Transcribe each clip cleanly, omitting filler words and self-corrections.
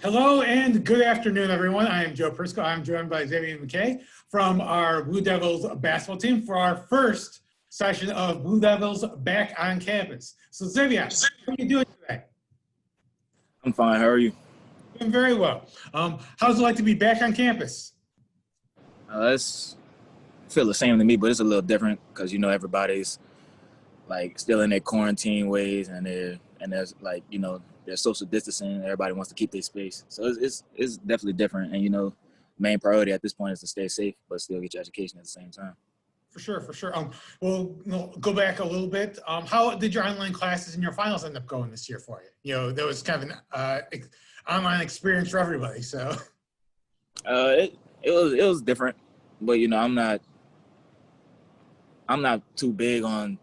Hello and good afternoon, everyone. I am Joe Prisco. I'm joined by Xavian McKay from our Blue Devils basketball team for our first session of Blue Devils back on campus. So, Xavian, how are you doing today? I'm fine. How are you? Doing very well. How's it like to be back on campus? It's feel the same to me, but it's a little different because everybody's like still in their quarantine ways, and there's like there's social distancing. Everybody wants to keep their space, so it's definitely different. And main priority at this point is to stay safe, but still get your education at the same time. For sure, for sure. Go back a little bit. How did your online classes and your finals end up going this year for you? That was kind of an online experience for everybody. So, it was different, but I'm not too big on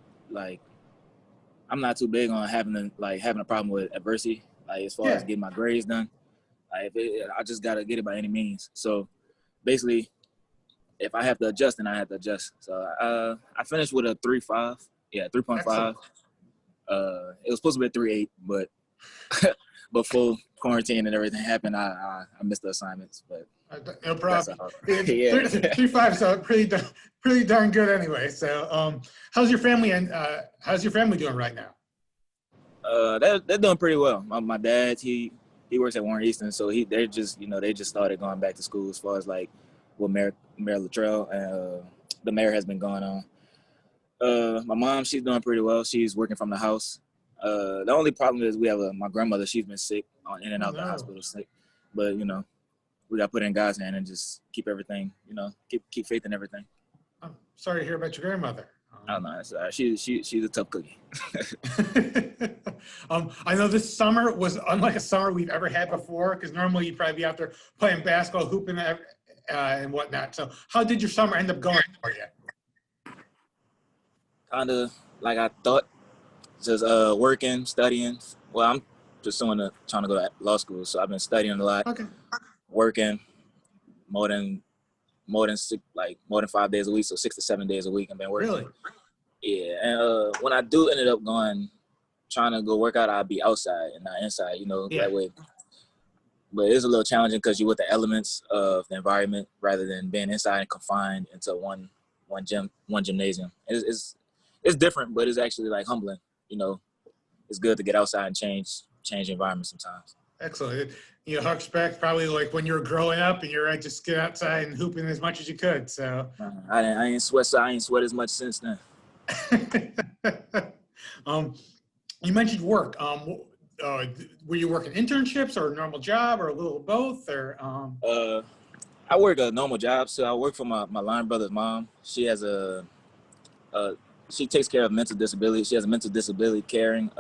having a problem with adversity. Like as far as getting my grades done, I just gotta get it by any means. So basically, if I have to adjust, then I have to adjust. So I finished with a 3.5. Yeah, 3.5. It was supposed to be a 3.8, but before quarantine and everything happened, I missed the assignments. But no problem. Yeah. 3.5, so pretty darn good anyway. So how's your family doing right now? They're doing pretty well. My dad, he works at Warren Easton, so they just started going back to school as far as like what Mayor Luttrell and the mayor has been going on. My mom, she's doing pretty well. She's working from the house. The only problem is we have my grandmother. She's been sick, in and out the hospital sick. But we got to put in God's hand and just keep everything. Keep faith in everything. I'm sorry to hear about your grandmother. Oh no, she's a tough cookie. I know this summer was unlike a summer we've ever had before, because normally you'd probably be out there playing basketball, hooping, and whatnot. So how did your summer end up going for you? Kind of like I thought, just working, studying. Well, I'm trying to go to law school, so I've been studying a lot, working more than 5 days a week, so 6 to 7 days a week I've been working. Really? Yeah, and when I do ended up trying to go work out, I'll be outside and not inside, that way. But it's a little challenging because you're with the elements of the environment rather than being inside and confined into one gymnasium. It's different, but it's actually like humbling. It's good to get outside and change the environment sometimes. Excellent. Harks back probably like when you were growing up and you're just get outside and hooping as much as you could. So I ain't sweat as much since then. You mentioned work. Were you working internships or a normal job or a little of both? Or I work a normal job. So I work for my line brother's mom. She has she takes care of mental disability. She has a mental disability caring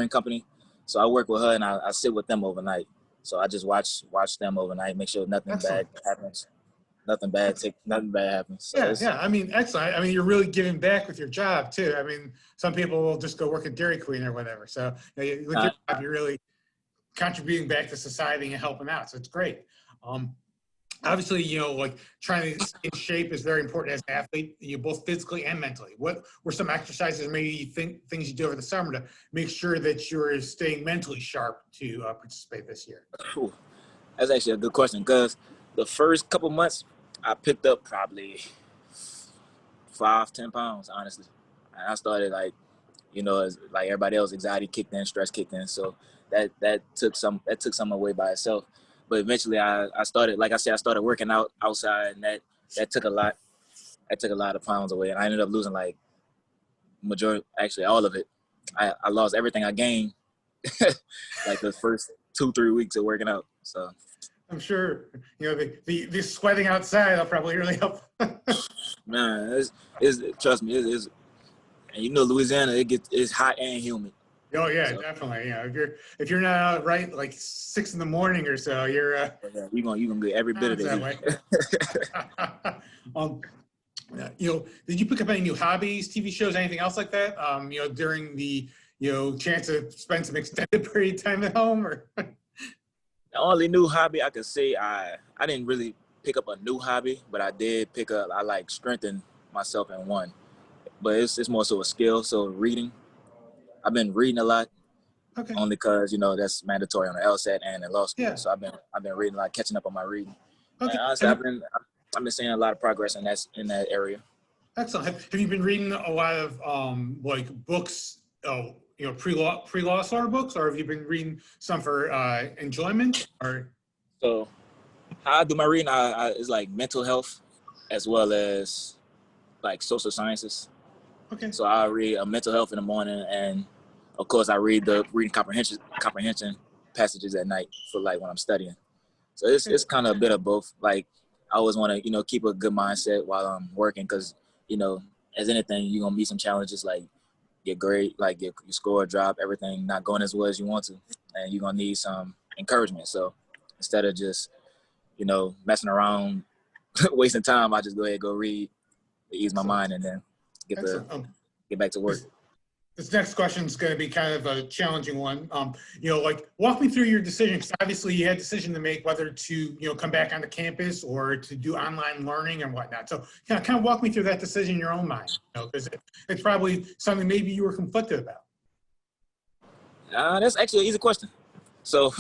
company. So I work with her and I sit with them overnight. So I just watch them overnight, make sure nothing bad happens. Nothing bad happens. So yeah. I mean, excellent. I mean, you're really giving back with your job too. I mean, some people will just go work at Dairy Queen or whatever. So with your job, you're really contributing back to society and helping out. So it's great. Obviously, trying to stay in shape is very important as an athlete, both physically and mentally. What were some exercises, maybe things you do over the summer to make sure that you're staying mentally sharp to participate this year? That's actually a good question, because the first couple months, I picked up probably 5-10 pounds, honestly. And I started as like everybody else, anxiety kicked in, stress kicked in. So that took some away by itself. But eventually I started, like I said, I started working out outside, and that took a lot. That took a lot of pounds away. And I ended up losing actually all of it. I lost everything I gained like the first 2-3 weeks of working out. So I'm sure the sweating outside will probably really help. Man, trust me, and Louisiana, it's hot and humid. Oh yeah, so, definitely. If you're not out right like 6 a.m. or so, you're you're gonna get every bit of it. Did you pick up any new hobbies, TV shows, anything else like that? During the chance to spend some extended period of time at home, or the only new hobby I could say I didn't really pick up a new hobby, but I did strengthen myself in one. But it's more so a skill. So reading. I've been reading a lot. Okay. only because, you know, that's mandatory on the LSAT and in law school. Yeah. So I've been reading, like catching up on my reading. Okay. And honestly, I've been seeing a lot of progress in that area. Excellent. Have you been reading a lot of like books, pre-law sort of books, or have you been reading some for enjoyment? Or So how I do my reading is like mental health as well as like social sciences. okay, So I read mental health in the morning, and of course I read the reading comprehension passages at night for like when I'm studying. So it's kind of a bit of both. Like I always want to, you know, keep a good mindset while I'm working, because, you know, as anything, you're gonna meet some challenges, like your grade, like your score drop, everything not going as well as you want to, and you're gonna need some encouragement. So instead of just, you know, messing around, wasting time, I just go ahead and go read to ease my mind, and then get back to work. This next question is going to be kind of a challenging one. Like walk me through your decision, because obviously you had a decision to make whether to, come back onto campus or to do online learning and whatnot. So kind of walk me through that decision in your own mind, because it's probably something maybe you were conflicted about. That's actually an easy question. So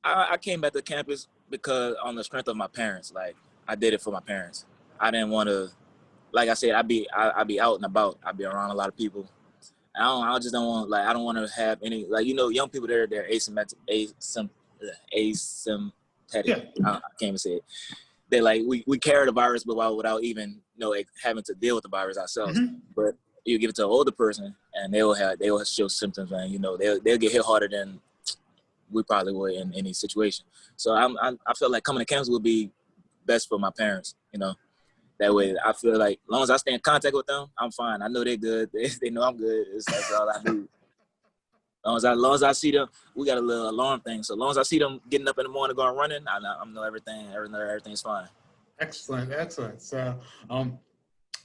I came back to campus because on the strength of my parents. Like I did it for my parents. I didn't want to, like I said, I'd be out and about. I'd be around a lot of people. I just don't want, like, I don't want to have any, like, you know, young people, they're asymptomatic. Yeah. I can't even say it. They like, we carry the virus, but without even, having to deal with the virus ourselves. Mm-hmm. But you give it to an older person, and they will show symptoms, and, they'll get hit harder than we probably would in any situation. So I feel like coming to campus would be best for my parents, That way, I feel like as long as I stay in contact with them, I'm fine. I know they're good. They know I'm good. That's all I do. As long as I see them, we got a little alarm thing. So as long as I see them getting up in the morning, going running, I know everything's fine. Excellent. So,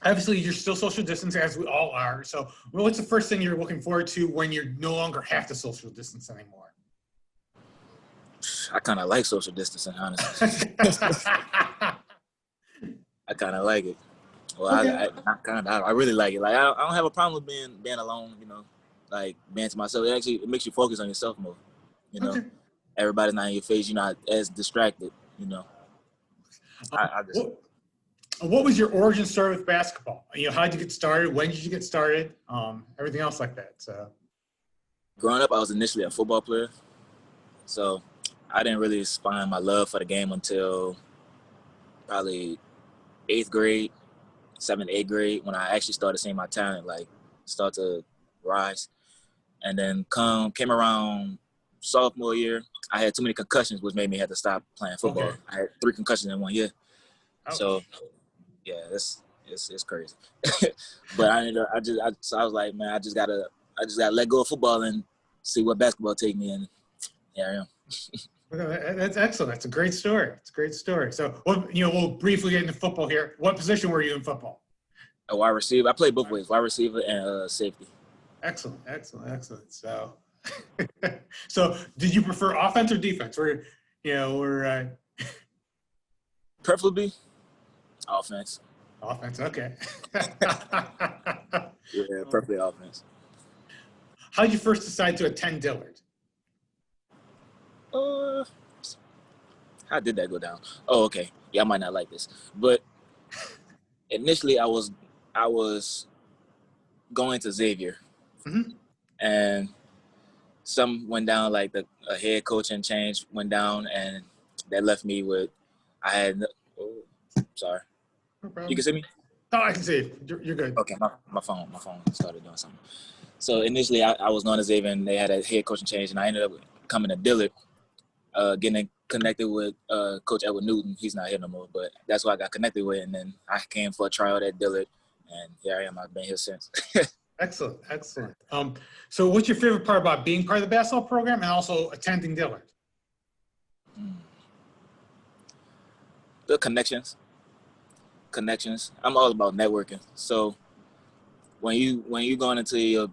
obviously, you're still social distance, as we all are. So, what's the first thing you're looking forward to when you no longer have to social distance anymore? I kind of like social distancing, honestly. I kind of like it. Well, okay. I really like it. Like I don't have a problem with being alone. Like being to myself. It makes you focus on yourself more. Okay. Everybody's not in your face. You're not as distracted. What was your origin story with basketball? How did you get started? When did you get started? Everything else like that. So, growing up, I was initially a football player. So I didn't really find my love for the game until probably 8th grade, 7th, 8th grade, when I actually started seeing my talent start to rise. And then came around sophomore year, I had too many concussions, which made me have to stop playing football. Okay. I had 3 concussions in 1 year. Ouch. So yeah, it's crazy. But I was like, man, I just gotta let go of football and see what basketball take me, and here I am. That's excellent. That's a great story. So, we'll briefly get into football here. What position were you in football? A wide receiver. I played both ways, wide receiver and safety. Excellent. So, so did you prefer offense or defense? Preferably offense. Offense. Okay. Yeah, preferably offense. How did you first decide to attend Dillard? How did that go down? Oh, okay. Yeah, I might not like this, but initially I was going to Xavier, mm-hmm. and some went down, like a head coaching change went down, and that left me with sorry. No problem. You can see me? Oh, I can see you. You're good. Okay, my phone started doing something. So initially I was going to Xavier, and they had a head coaching change, and I ended up coming to Dillard, getting connected with Coach Edward Newton. He's not here no more, but that's who I got connected with. And then I came for a tryout at Dillard, and here I am. I've been here since. Excellent. So what's your favorite part about being part of the basketball program and also attending Dillard? The connections. I'm all about networking. So when you going into your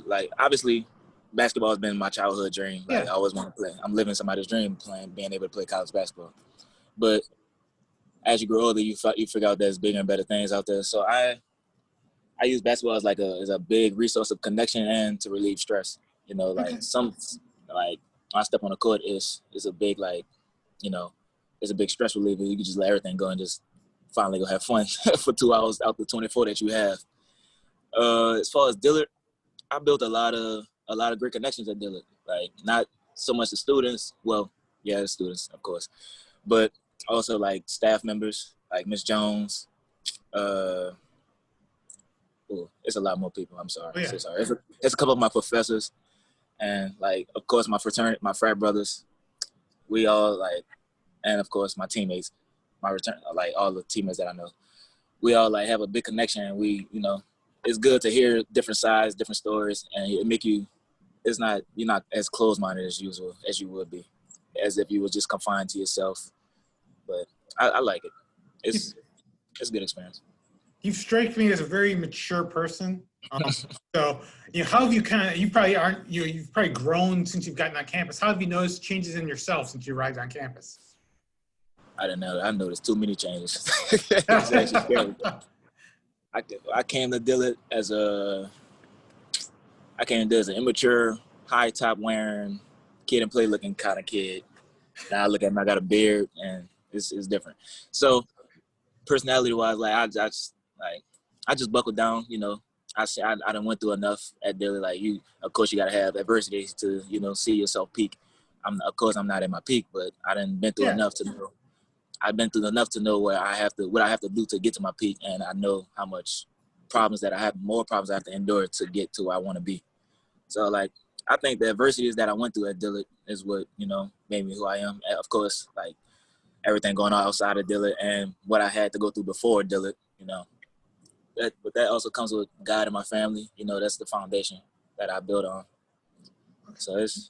like, obviously basketball has been my childhood dream. Like, yeah. I always want to play. I'm living somebody's dream, being able to play college basketball. But as you grow older, you figure out there's bigger and better things out there. So I use basketball as like as a big resource of connection and to relieve stress. You know, like Okay. like when I step on the court is a big like, you know, it's a big stress reliever. You can just let everything go and just finally go have fun for 2 hours out the 24 that you have. As far as Dillard, I built a lot of great connections at Dillard. Like not so much the students, well, yeah, the students of course, but also like staff members like Miss Jones. It's a lot more people. I'm sorry. Oh, yeah. So sorry. It's a couple of my professors, and like of course my fraternity, my frat brothers. We all like, and of course my teammates, like all the teammates that I know. We all like have a big connection, and we, you know, it's good to hear different sides, different stories, and it make you. You're not as closed-minded as usual as you would be, as if you were just confined to yourself. But I like it. It's a good experience. You strike me as a very mature person. So, you know, how have you probably aren't, you know, you've probably grown since you've gotten on campus. How have you noticed changes in yourself since you arrived on campus? I didn't know. I noticed too many changes. It's actually scary. I came to Dillard as an immature, high top wearing, kid and play looking kind of kid. Now I look at him, I got a beard, and it's different. So personality wise, like I just buckled down. You know, I done went through enough at Dillard. Like of course you gotta have adversity to, you know, see yourself peak. Of course I'm not at my peak, but I done been through enough to know. I've been through enough to know what I have to do to get to my peak, and I know how much more problems I have to endure to get to where I want to be. So like I think the adversities that I went through at Dillard is what, you know, made me who I am. And of course, like everything going on outside of Dillard and what I had to go through before Dillard, you know. But that also comes with God and my family. You know, that's the foundation that I built on. So it's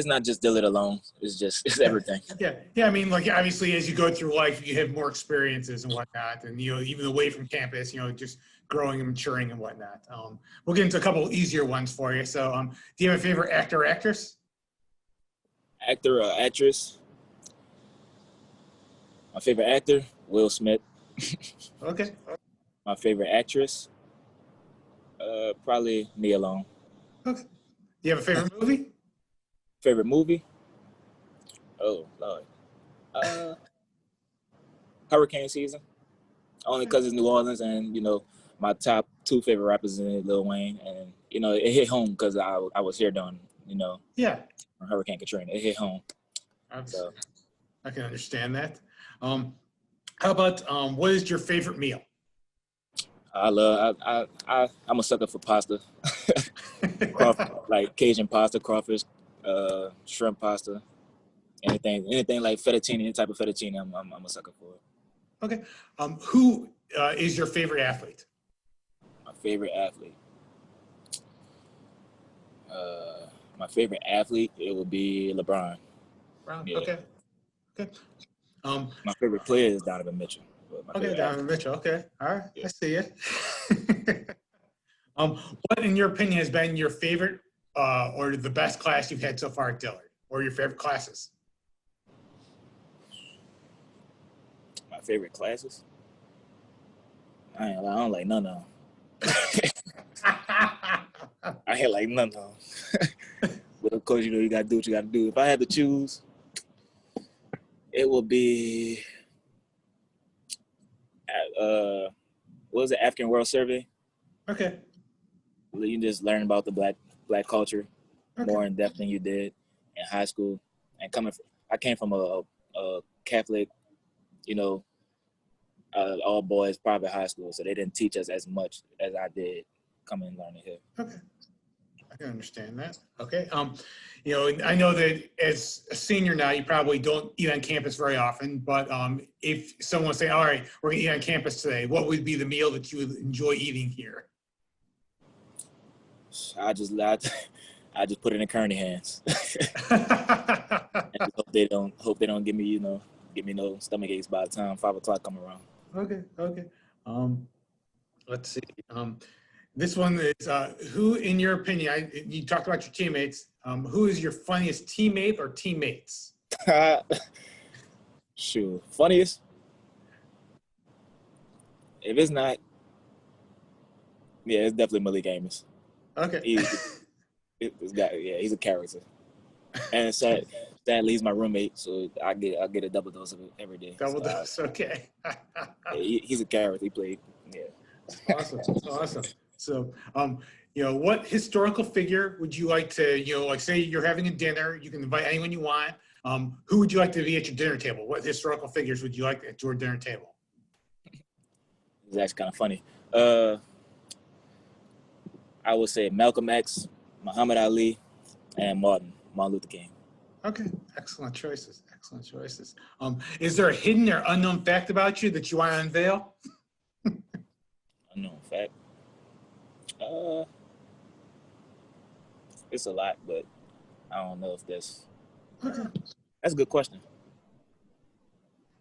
not just Dillard alone. It's everything. Yeah. I mean, like obviously, as you go through life, you have more experiences and whatnot, and you know, even away from campus, you know, just growing and maturing and whatnot. We'll get into a couple easier ones for you. So, do you have a favorite actor or actress? Actor or actress? My favorite actor, Will Smith. Okay. My favorite actress, probably Nia Long. Okay. Do you have a favorite movie? Favorite movie? Oh Lord, hurricane season. Only because it's New Orleans, and you know my top 2 favorite rappers in Lil Wayne, and you know it hit home because I was here during, you know, Hurricane Katrina. It hit home. So I can understand that. How about what is your favorite meal? I'm a sucker for pasta. Like Cajun pasta, crawfish, shrimp pasta, anything like fettuccine, any type of fettuccine, I'm a sucker for it. Okay. Who is your favorite athlete? My favorite athlete. My favorite athlete, it would be LeBron. Yeah. Okay. My favorite player is Donovan Mitchell. Donovan Mitchell. Okay. All right. Yeah. I see it. What, in your opinion, has been your favorite or the best class you've had so far at Dillard, or your favorite classes? My favorite classes? I don't like none of them. I ain't like none of them. But of course, you know, you gotta do what you gotta do. If I had to choose, it would be what was it, African World Survey? Okay. You just learn about the black culture more in depth than you did in high school. And I came from a Catholic, you know, all boys private high school, so they didn't teach us as much as I did coming and learning here. Okay. I can understand that. Okay. You know, I know that as a senior now, you probably don't eat on campus very often, but if someone say, all right, we're gonna eat on campus today, what would be the meal that you would enjoy eating here? I just put it in Kearney hands. And hope they don't give me no stomach aches by the time 5 o'clock come around. Okay. Let's see. This one is who, in your opinion, you talked about your teammates. Who is your funniest teammate or teammates? Sure. Funniest? If it's not Yeah, it's definitely Malik Amos. Okay. This guy, yeah, he's a character. And sadly, he's my roommate, so I get a double dose of it every day. Double So dose. Okay. he's a character. He played, yeah. Awesome. Awesome. So, what historical figure would you like to, like say you're having a dinner, you can invite anyone you want. Who would you like to be at your dinner table? What historical figures would you like at your dinner table? It's actually kind of funny. I would say Malcolm X, Muhammad Ali, and Martin Luther King. Okay, excellent choices. Excellent choices. Is there a hidden or unknown fact about you that you want to unveil? Unknown fact. It's a lot, but I don't know if that's. Okay. That's a good question.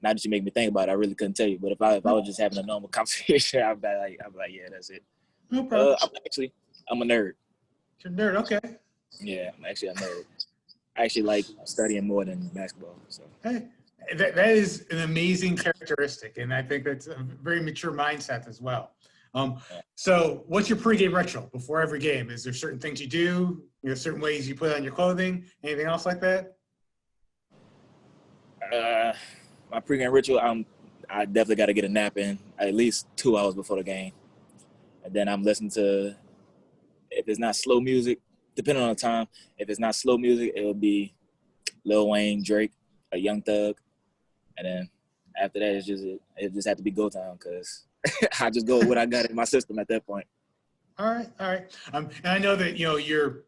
Now that you make me think about it, I really couldn't tell you. But if I was just having a normal conversation, I'd be like, yeah, that's it. No problem. I'm a nerd. You're a nerd. Okay. Yeah, I'm actually a nerd. I actually like studying more than basketball. So. Hey, that is an amazing characteristic, and I think that's a very mature mindset as well. So what's your pregame ritual before every game? Is there certain things you do? Certain ways you put on your clothing? Anything else like that? My pregame ritual, I definitely got to get a nap in at least 2 hours before the game. And then I'm listening to, if it's not slow music, depending on the time, if it's not slow music, it will be Lil Wayne, Drake, a Young Thug. And then after that, it just had to be go time because I just go with what I got in my system at that point. All right. And I know that, you're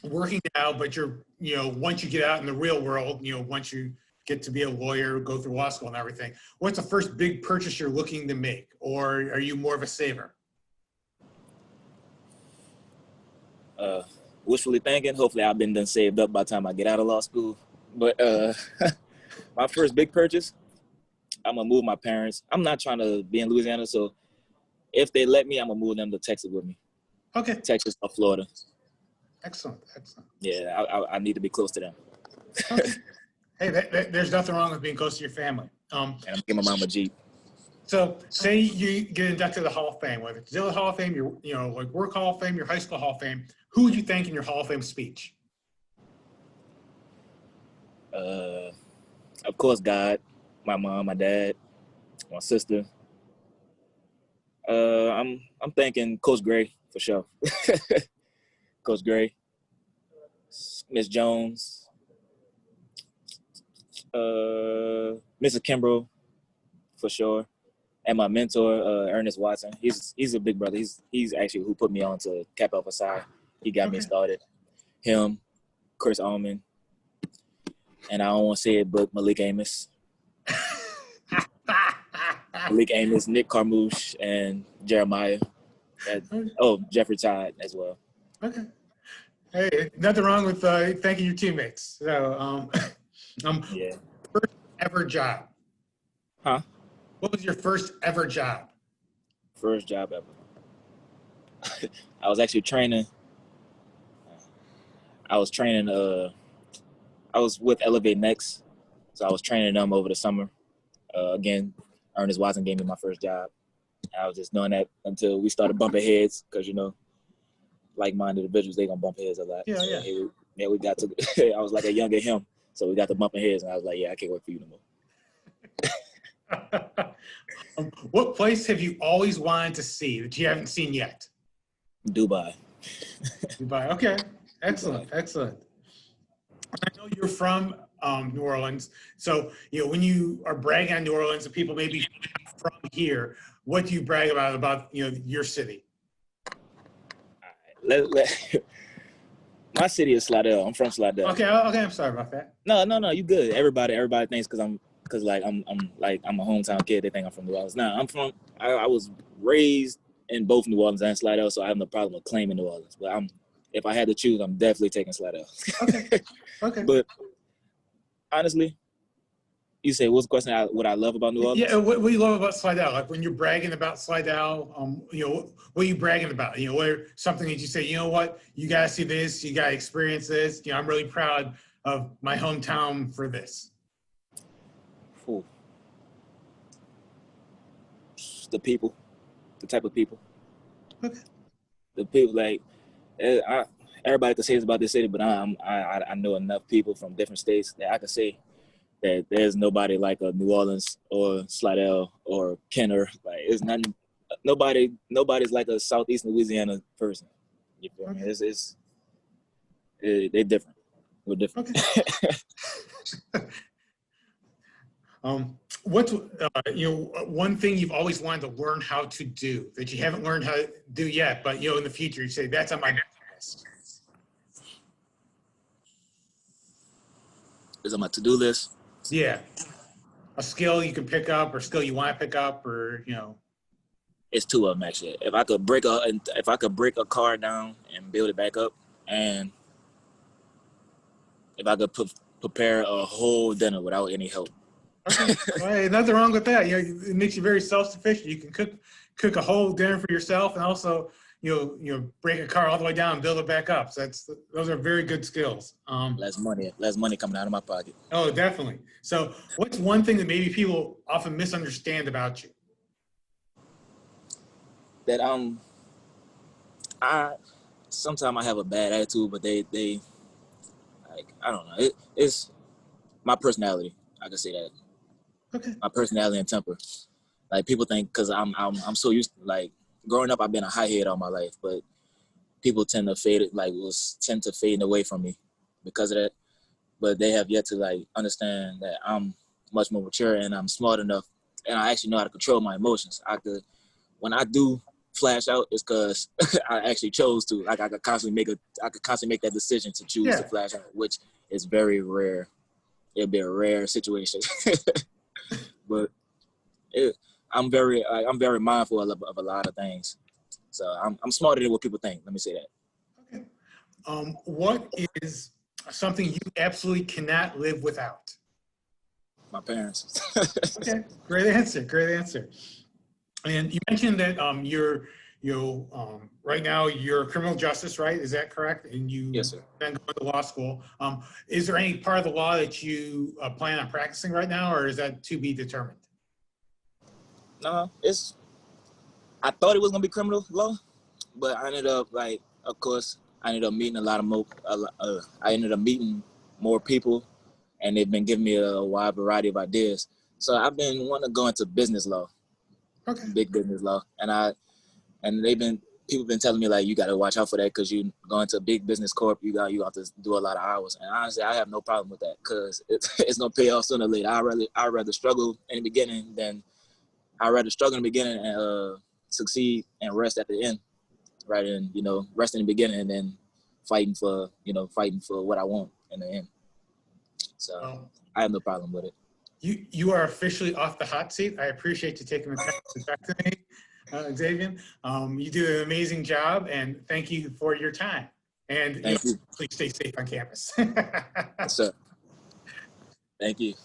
working now, but you're, once you get out in the real world, once you get to be a lawyer, go through law school and everything, what's the first big purchase you're looking to make? Or are you more of a saver? Wishfully thinking, hopefully I've been done saved up by the time I get out of law school. But my first big purchase, I'm going to move my parents. I'm not trying to be in Louisiana, so if they let me, I'm going to move them to Texas with me. Okay. Texas or Florida. Excellent. Yeah, I need to be close to them. Okay. Hey, there's nothing wrong with being close to your family. And I'm giving my mom a Jeep. So say you get inducted to the Hall of Fame, whether it's Dillard Hall of Fame, your like work Hall of Fame, your high school Hall of Fame, who would you thank in your Hall of Fame speech? Of course, God, my mom, my dad, my sister. I'm thanking Coach Gray for sure. Coach Gray, Miss Jones, Mr. Kimbrough for sure, and my mentor Ernest Watson. He's a big brother. He's actually who put me on to Kappa Alpha Psi. He got me started. Him, Chris Allman, and I don't want to say it, but Malik Amos. Malik Amos, Nick Carmouche, and Jeremiah. Jeffrey Todd as well. Okay. Hey, nothing wrong with thanking your teammates. So, Yeah. First ever job. Huh? What was your first ever job? First job ever. I was actually training. I was with Elevate Next, so I was training them over the summer. Again, Ernest Watson gave me my first job. I was just doing that until we started bumping heads because, like-minded individuals, they gonna bump heads a lot. Yeah. Yeah, we got to. I was like a younger him, so we got to bumping heads, and I was like, yeah, I can't wait for you no more. What place have you always wanted to see that you haven't seen yet? Dubai. Dubai. Okay. Excellent. I know you're from New Orleans, so when you are bragging on New Orleans and people maybe from here, what do you brag about your city? My city is Slidell. I'm from Slidell. Okay. I'm sorry about that. No, you good. Everybody thinks because I'm a hometown kid, they think I'm from New Orleans. Nah, I was raised in both New Orleans and Slidell, so I have no problem with claiming New Orleans. But if I had to choose, I'm definitely taking Slidell. Okay. But honestly, you say, what's the question? What I love about New Orleans? Yeah, what do you love about Slidell? Like when you're bragging about Slidell, what are you bragging about? Something that you say, you know what, you gotta see this, you gotta experience this. I'm really proud of my hometown for this. Ooh. The people, the type of people. Okay. The people like everybody could say this about this city, but I know enough people from different states that I could say that there's nobody like a New Orleans or Slidell or Kenner. Like it's nothing. Nobody's like a Southeast Louisiana person. You feel me? They're different. We're different. Okay. What's one thing you've always wanted to learn how to do that you haven't learned how to do yet, but in the future you say that's on my list? Is on my to-do list. Yeah, a skill you can pick up, or skill you want to pick up, or It's two of them actually. If I could break a car down and build it back up, and if I could prepare a whole dinner without any help. Okay, well, nothing wrong with that. It makes you very self-sufficient. You can cook a whole dinner for yourself, and also break a car all the way down and build it back up. So those are very good skills. Less money coming out of my pocket. Oh, definitely. So what's one thing that maybe people often misunderstand about you? That sometimes I have a bad attitude, but they like, I don't know. It's my personality. I can say that. Okay. My personality and temper. Like people think because I'm so used to, like, growing up I've been a high head all my life, but people tend to fade away from me because of that. But they have yet to like understand that I'm much more mature and I'm smart enough, and I actually know how to control my emotions. When I do flash out, it's because I actually chose to. Like I could constantly make that decision to choose to flash out, which is very rare. It'd be a rare situation. But I'm very mindful of a lot of things. So I'm smarter than what people think. Let me say that. Okay. What is something you absolutely cannot live without? My parents. Okay. Great answer. Great answer. And you mentioned that right now you're criminal justice, right? Is that correct? And you Yes, sir. then go to law school. Is there any part of the law that you plan on practicing right now, or is that to be determined? No, I thought it was gonna be criminal law, but I ended up meeting I ended up meeting more people, and they've been giving me a wide variety of ideas. So I've been wanting to go into business law. Okay. Big business law, and people been telling me like you got to watch out for that because you go into a big business corp, you have to do a lot of hours. And honestly, I have no problem with that because it's gonna pay off sooner or later. I'd rather struggle in the beginning and succeed and rest at the end, right? And rest in the beginning and then fighting for what I want in the end. So I have no problem with it. You are officially off the hot seat. I appreciate you taking the time to talk to me, Xavian. You do an amazing job, and thank you for your time. And Thank you. Please stay safe on campus. Yes, sir. Thank you.